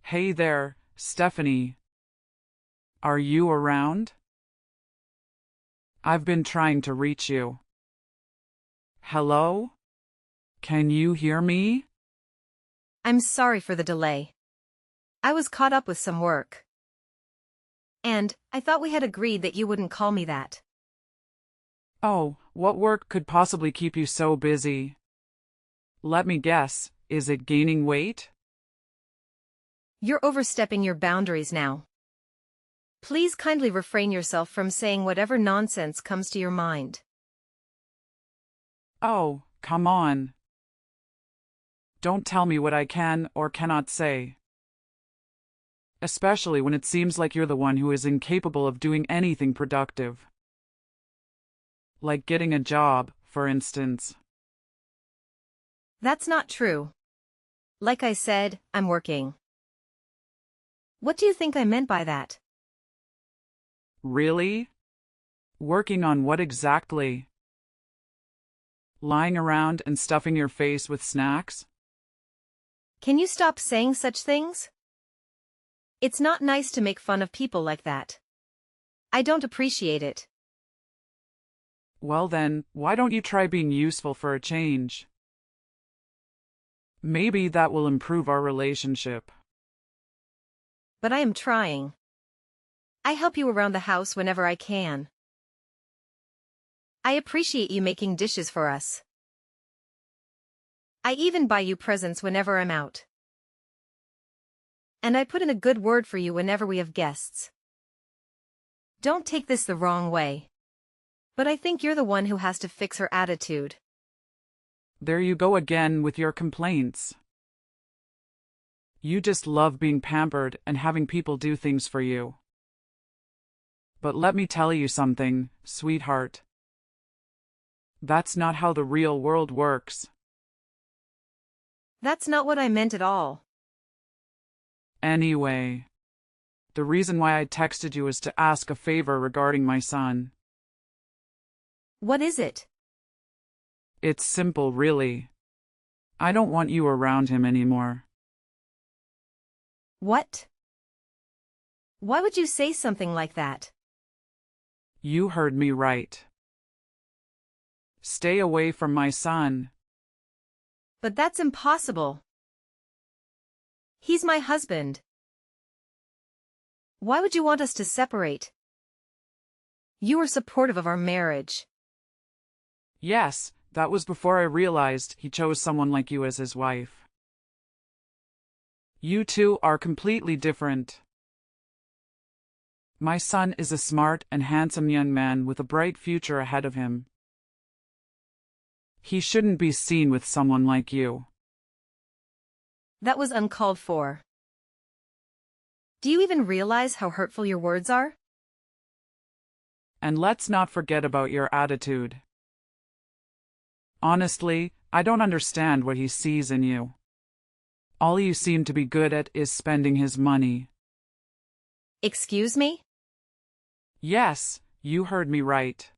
Hey there, Stephanie. Are you around? I've been trying to reach you. Hello? Can you hear me? I'm sorry for the delay. I was caught up with some work. And I thought we had agreed that you wouldn't call me that. Oh, what work could possibly keep you so busy? Let me guess, is it gaining weight? You're overstepping your boundaries now. Please kindly refrain yourself from saying whatever nonsense comes to your mind. Oh, come on. Don't tell me what I can or cannot say. Especially when it seems like you're the one who is incapable of doing anything productive. Like getting a job, for instance. That's not true. Like I said, I'm working. What do you think I meant by that? Really? Working on what exactly? Lying around and stuffing your face with snacks? Can you stop saying such things? It's not nice to make fun of people like that. I don't appreciate it. Well then, why don't you try being useful for a change? Maybe that will improve our relationship. But I am trying. I help you around the house whenever I can. I appreciate you making dishes for us. I even buy you presents whenever I'm out. And I put in a good word for you whenever we have guests. Don't take this the wrong way. But I think you're the one who has to fix her attitude. There you go again with your complaints. You just love being pampered and having people do things for you. But let me tell you something, sweetheart. That's not how the real world works. That's not what I meant at all. Anyway, the reason why I texted you is to ask a favor regarding my son. What is it? It's simple, really. I don't want you around him anymore. What? Why would you say something like that? You heard me right. Stay away from my son. But that's impossible. He's my husband. Why would you want us to separate? You were supportive of our marriage. Yes, that was before I realized he chose someone like you as his wife. You two are completely different. My son is a smart and handsome young man with a bright future ahead of him. He shouldn't be seen with someone like you. That was uncalled for. Do you even realize how hurtful your words are? And let's not forget about your attitude. Honestly, I don't understand what he sees in you. All you seem to be good at is spending his money. Excuse me? Yes, you heard me right.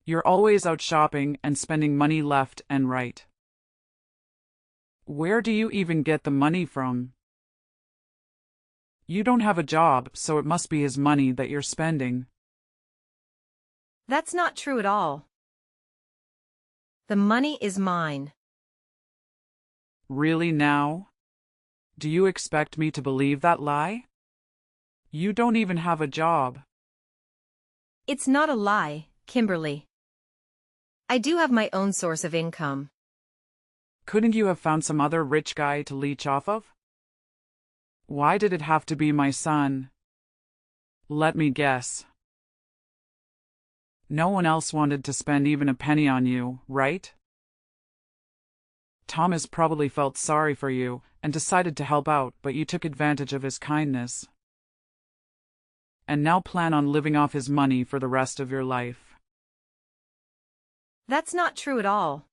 You're always out shopping and spending money left and right. Where do you even get the money from? You don't have a job, so it must be his money that you're spending. That's not true at all. The money is mine. Really now? Do you expect me to believe that lie? You don't even have a job. It's not a lie, Kimberly. I do have my own source of income. Couldn't you have found some other rich guy to leech off of? Why did it have to be my son? Let me guess. No one else wanted to spend even a penny on you, right? Thomas probably felt sorry for you and decided to help out, but you took advantage of his kindness. And now plan on living off his money for the rest of your life. That's not true at all.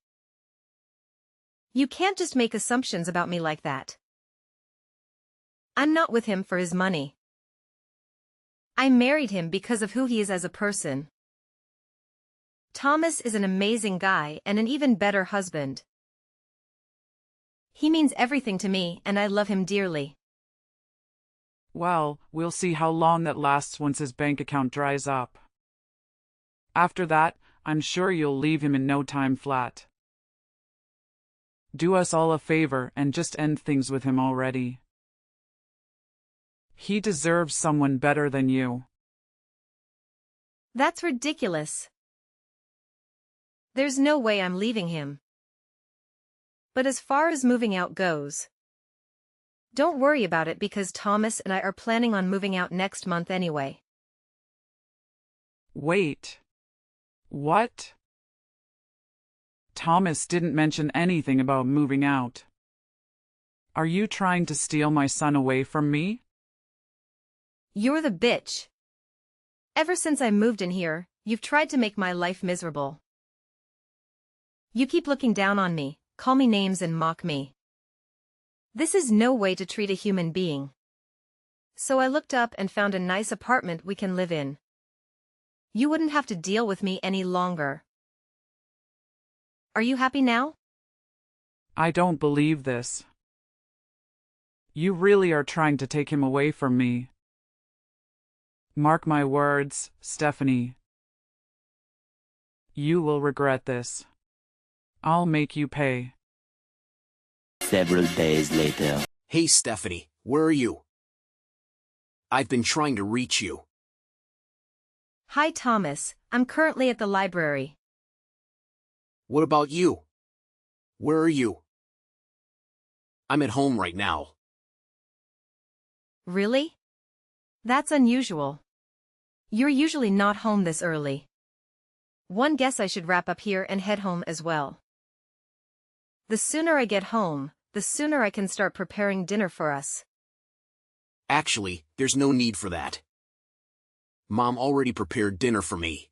You can't just make assumptions about me like that. I'm not with him for his money. I married him because of who he is as a person. Thomas is an amazing guy and an even better husband. He means everything to me and I love him dearly. Well, we'll see how long that lasts once his bank account dries up. After that, I'm sure you'll leave him in no time flat. Do us all a favor and just end things with him already. He deserves someone better than you. That's ridiculous. There's no way I'm leaving him. But as far as moving out goes, don't worry about it because Thomas and I are planning on moving out next month anyway. Wait. What? Thomas didn't mention anything about moving out. Are you trying to steal my son away from me? You're the bitch. Ever since I moved in here, you've tried to make my life miserable. You keep looking down on me, call me names and mock me. This is no way to treat a human being. So I looked up and found a nice apartment we can live in. You wouldn't have to deal with me any longer. Are you happy now? I don't believe this. You really are trying to take him away from me. Mark my words, Stephanie. You will regret this. I'll make you pay. Several days later. Hey Stephanie, where are you? I've been trying to reach you. Hi Thomas, I'm currently at the library. What about you? Where are you? I'm at home right now. Really? That's unusual. You're usually not home this early. One guess I should wrap up here and head home as well. The sooner I get home, the sooner I can start preparing dinner for us. Actually, there's no need for that. Mom already prepared dinner for me.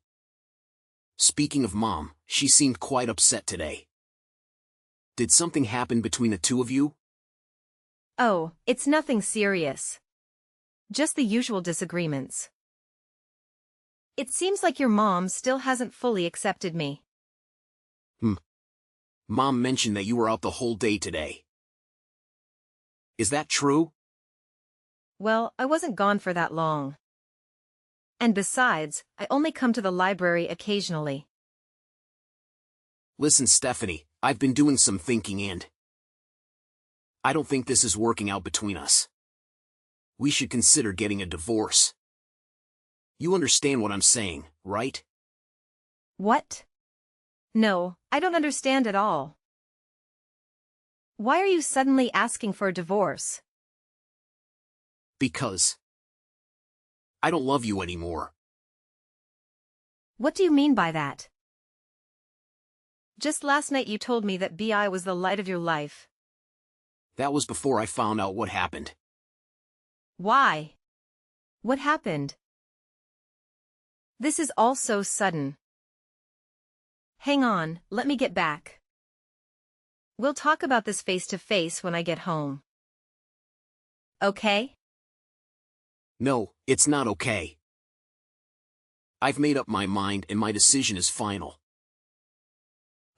Speaking of Mom, she seemed quite upset today. Did something happen between the two of you? Oh, it's nothing serious. Just the usual disagreements. It seems like your mom still hasn't fully accepted me. Mom mentioned that you were out the whole day today. Is that true? Well, I wasn't gone for that long. And besides, I only come to the library occasionally. Listen, Stephanie, I've been doing some thinking and I don't think this is working out between us. We should consider getting a divorce. You understand what I'm saying, right? What? No, I don't understand at all. Why are you suddenly asking for a divorce? Because I don't love you anymore. What do you mean by that? Just last night you told me that BI was the light of your life. That was before I found out what happened. Why? What happened? This is all so sudden. Hang on, let me get back. We'll talk about this face to face when I get home. Okay? No, it's not okay. I've made up my mind and my decision is final.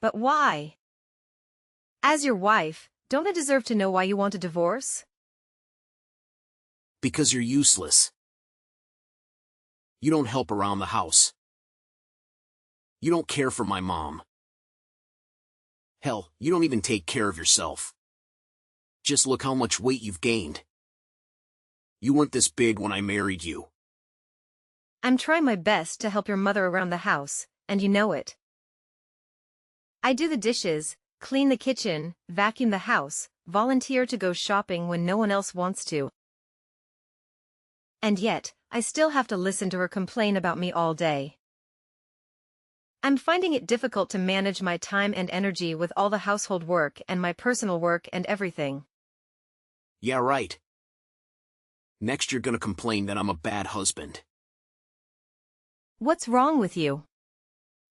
But why? As your wife, don't I deserve to know why you want a divorce? Because you're useless. You don't help around the house. You don't care for my mom. Hell, you don't even take care of yourself. Just look how much weight you've gained. You weren't this big when I married you. I'm trying my best to help your mother around the house, and you know it. I do the dishes, clean the kitchen, vacuum the house, volunteer to go shopping when no one else wants to. And yet, I still have to listen to her complain about me all day. I'm finding it difficult to manage my time and energy with all the household work and my personal work and everything. Yeah, right. Next you're gonna complain that I'm a bad husband. What's wrong with you?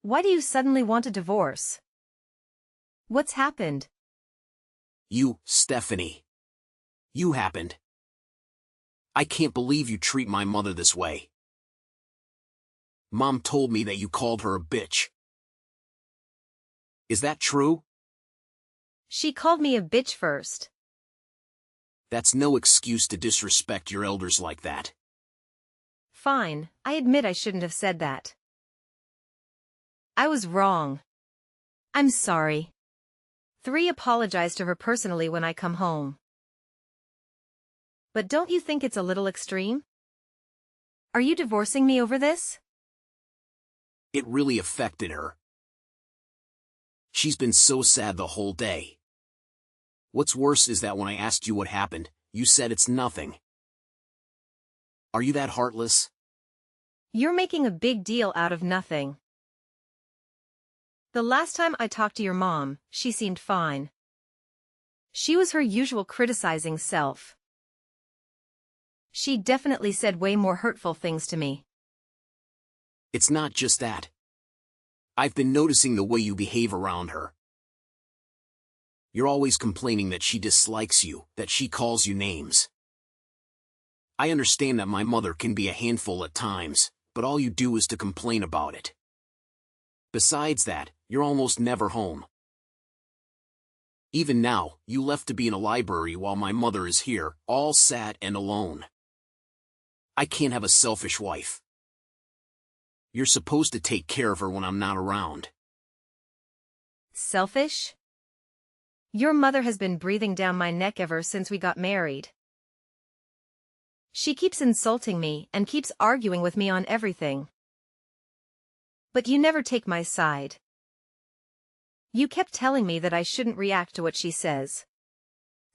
Why do you suddenly want a divorce? What's happened? You, Stephanie. You happened. I can't believe you treat my mother this way. Mom told me that you called her a bitch. Is that true? She called me a bitch first. That's no excuse to disrespect your elders like that. Fine, I admit I shouldn't have said that. I was wrong. I'm sorry. 3. Apologize to her personally when I come home. But don't you think it's a little extreme? Are you divorcing me over this? It really affected her. She's been so sad the whole day. What's worse is that when I asked you what happened, you said it's nothing. Are you that heartless? You're making a big deal out of nothing. The last time I talked to your mom, she seemed fine. She was her usual criticizing self. She definitely said way more hurtful things to me. It's not just that. I've been noticing the way you behave around her. You're always complaining that she dislikes you, that she calls you names. I understand that my mother can be a handful at times, but all you do is to complain about it. Besides that, you're almost never home. Even now, you left to be in a library while my mother is here, all sad and alone. I can't have a selfish wife. You're supposed to take care of her when I'm not around. Selfish? Your mother has been breathing down my neck ever since we got married. She keeps insulting me and keeps arguing with me on everything. But you never take my side. You kept telling me that I shouldn't react to what she says.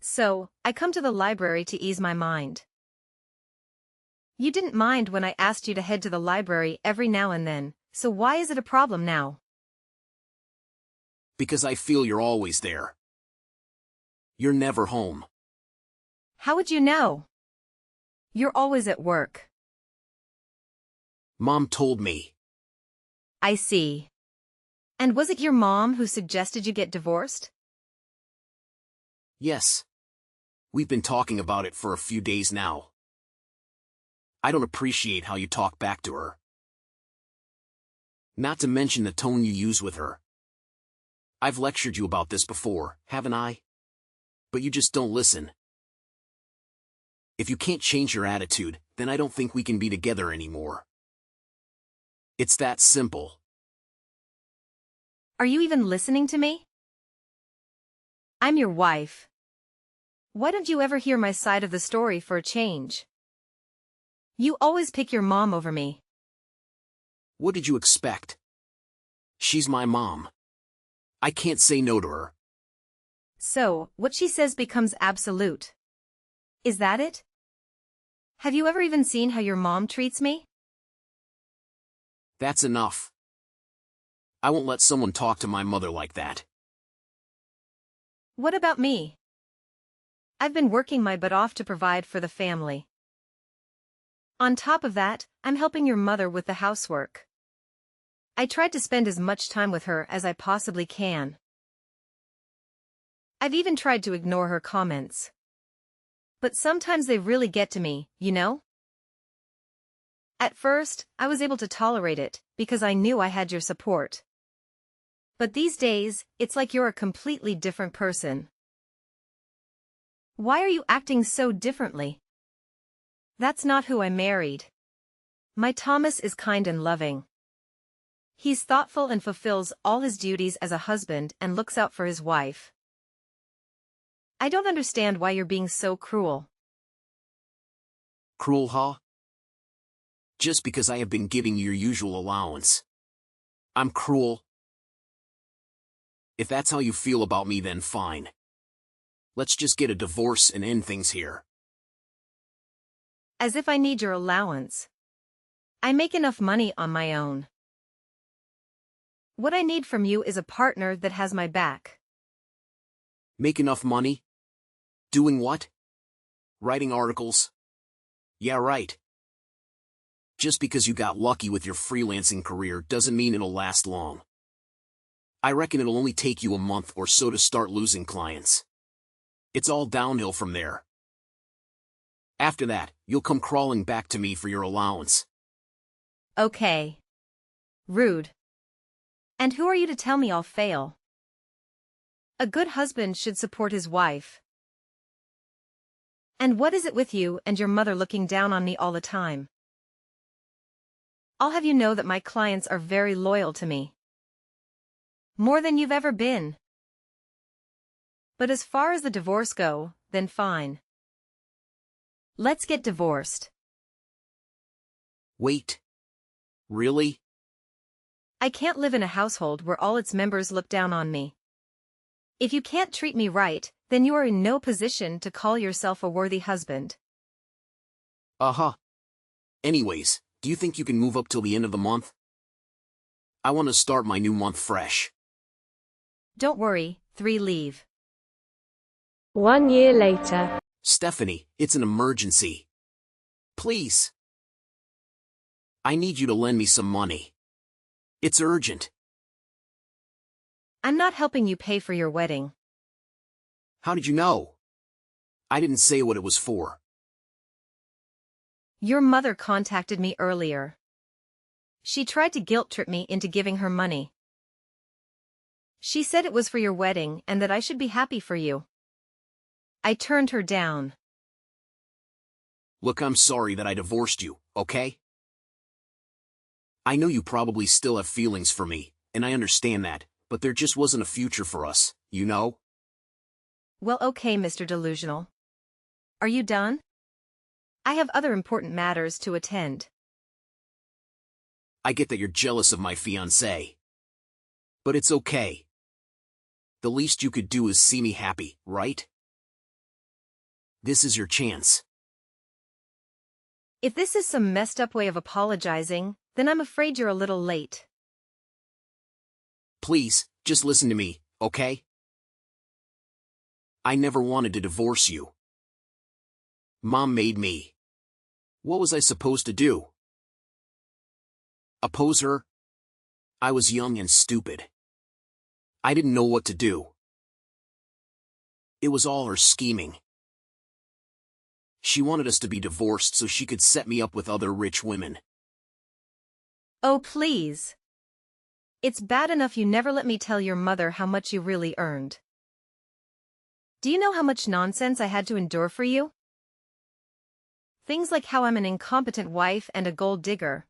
So, I come to the library to ease my mind. You didn't mind when I asked you to head to the library every now and then, so why is it a problem now? Because I feel you're always there. You're never home. How would you know? You're always at work. Mom told me. I see. And was it your mom who suggested you get divorced? Yes. We've been talking about it for a few days now. I don't appreciate how you talk back to her. Not to mention the tone you use with her. I've lectured you about this before, haven't I? But you just don't listen. If you can't change your attitude, then I don't think we can be together anymore. It's that simple. Are you even listening to me? I'm your wife. Why don't you ever hear my side of the story for a change? You always pick your mom over me. What did you expect? She's my mom. I can't say no to her. So, what she says becomes absolute. Is that it? Have you ever even seen how your mom treats me? That's enough. I won't let someone talk to my mother like that. What about me? I've been working my butt off to provide for the family. On top of that, I'm helping your mother with the housework. I tried to spend as much time with her as I possibly can. I've even tried to ignore her comments. But sometimes they really get to me, you know? At first, I was able to tolerate it, because I knew I had your support. But these days, it's like you're a completely different person. Why are you acting so differently? That's not who I married. My Thomas is kind and loving. He's thoughtful and fulfills all his duties as a husband and looks out for his wife. I don't understand why you're being so cruel. Cruel, huh? Just because I have been giving you your usual allowance. I'm cruel. If that's how you feel about me, then fine. Let's just get a divorce and end things here. As if I need your allowance. I make enough money on my own. What I need from you is a partner that has my back. Make enough money? Doing what? Writing articles? Yeah, right. Just because you got lucky with your freelancing career doesn't mean it'll last long. I reckon it'll only take you a month or so to start losing clients. It's all downhill from there. After that, you'll come crawling back to me for your allowance. Okay. Rude. And who are you to tell me I'll fail? A good husband should support his wife. And what is it with you and your mother looking down on me all the time? I'll have you know that my clients are very loyal to me. More than you've ever been. But as far as the divorce go, then fine. Let's get divorced. Wait. Really? I can't live in a household where all its members look down on me. If you can't treat me right, then you are in no position to call yourself a worthy husband. Uh-huh. Anyways, do you think you can move up till the end of the month? I want to start my new month fresh. Don't worry, 3 leave. 1 year later. Stephanie, it's an emergency. Please. I need you to lend me some money. It's urgent. I'm not helping you pay for your wedding. How did you know? I didn't say what it was for. Your mother contacted me earlier. She tried to guilt-trip me into giving her money. She said it was for your wedding and that I should be happy for you. I turned her down. Look, I'm sorry that I divorced you, okay? I know you probably still have feelings for me, and I understand that, but there just wasn't a future for us, you know? Well, okay, Mr. Delusional. Are you done? I have other important matters to attend. I get that you're jealous of my fiancé. But it's okay. The least you could do is see me happy, right? This is your chance. If this is some messed up way of apologizing, then I'm afraid you're a little late. Please, just listen to me, okay? I never wanted to divorce you. Mom made me. What was I supposed to do? Oppose her? I was young and stupid. I didn't know what to do. It was all her scheming. She wanted us to be divorced so she could set me up with other rich women. Oh, please. It's bad enough you never let me tell your mother how much you really earned. Do you know how much nonsense I had to endure for you? Things like how I'm an incompetent wife and a gold digger.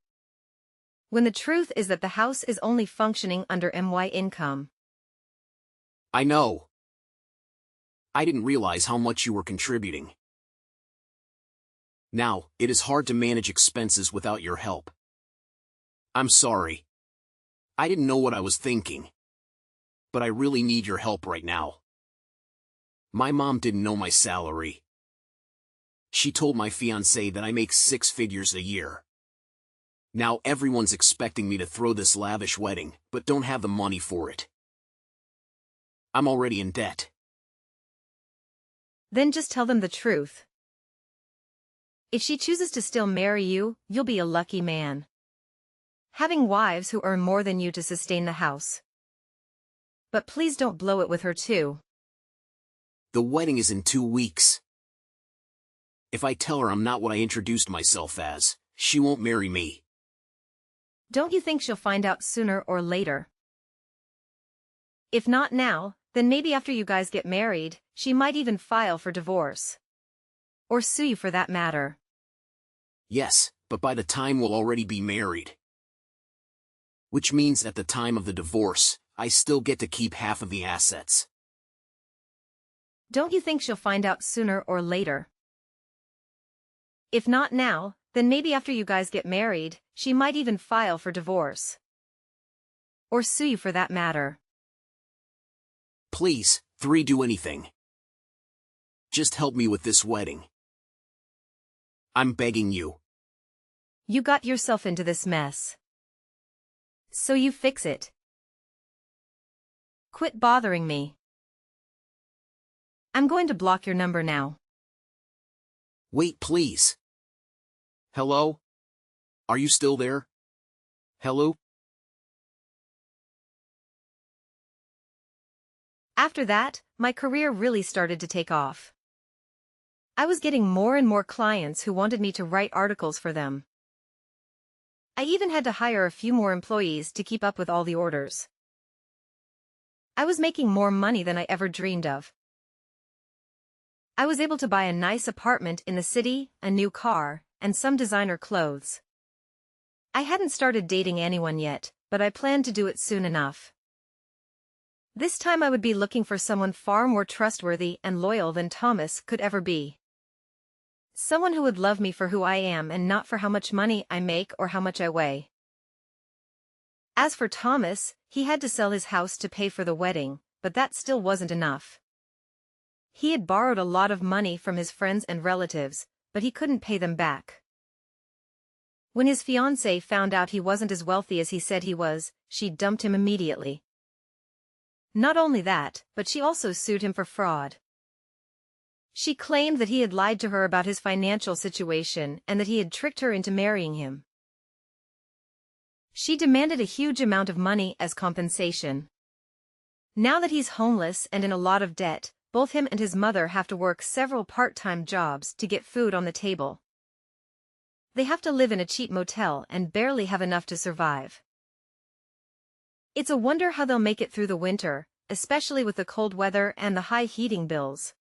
When the truth is that the house is only functioning under my income. I know. I didn't realize how much you were contributing. Now, it is hard to manage expenses without your help. I'm sorry. I didn't know what I was thinking. But I really need your help right now. My mom didn't know my salary. She told my fiancé that I make 6 figures a year. Now everyone's expecting me to throw this lavish wedding, but don't have the money for it. I'm already in debt. Then just tell them the truth. If she chooses to still marry you, you'll be a lucky man. Having wives who earn more than you to sustain the house. But please don't blow it with her too. The wedding is in 2 weeks. If I tell her I'm not what I introduced myself as, she won't marry me. Don't you think she'll find out sooner or later? If not now, then maybe after you guys get married, she might even file for divorce. Or sue you for that matter. Yes, but by the time we'll already be married. Which means at the time of the divorce, I still get to keep half of the assets. Don't you think she'll find out sooner or later? If not now, then maybe after you guys get married, she might even file for divorce. Or sue you for that matter. Please, 3, do anything. Just help me with this wedding. I'm begging you. You got yourself into this mess. So you fix it. Quit bothering me. I'm going to block your number now. Wait, please. Hello? Are you still there? Hello? After that, my career really started to take off. I was getting more and more clients who wanted me to write articles for them. I even had to hire a few more employees to keep up with all the orders. I was making more money than I ever dreamed of. I was able to buy a nice apartment in the city, a new car, and some designer clothes. I hadn't started dating anyone yet, but I planned to do it soon enough. This time I would be looking for someone far more trustworthy and loyal than Thomas could ever be. Someone who would love me for who I am and not for how much money I make or how much I weigh. As for Thomas, he had to sell his house to pay for the wedding, but that still wasn't enough. He had borrowed a lot of money from his friends and relatives, but he couldn't pay them back. When his fiancée found out he wasn't as wealthy as he said he was, she dumped him immediately. Not only that, but she also sued him for fraud. She claimed that he had lied to her about his financial situation and that he had tricked her into marrying him. She demanded a huge amount of money as compensation. Now that he's homeless and in a lot of debt, both him and his mother have to work several part-time jobs to get food on the table. They have to live in a cheap motel and barely have enough to survive. It's a wonder how they'll make it through the winter, especially with the cold weather and the high heating bills.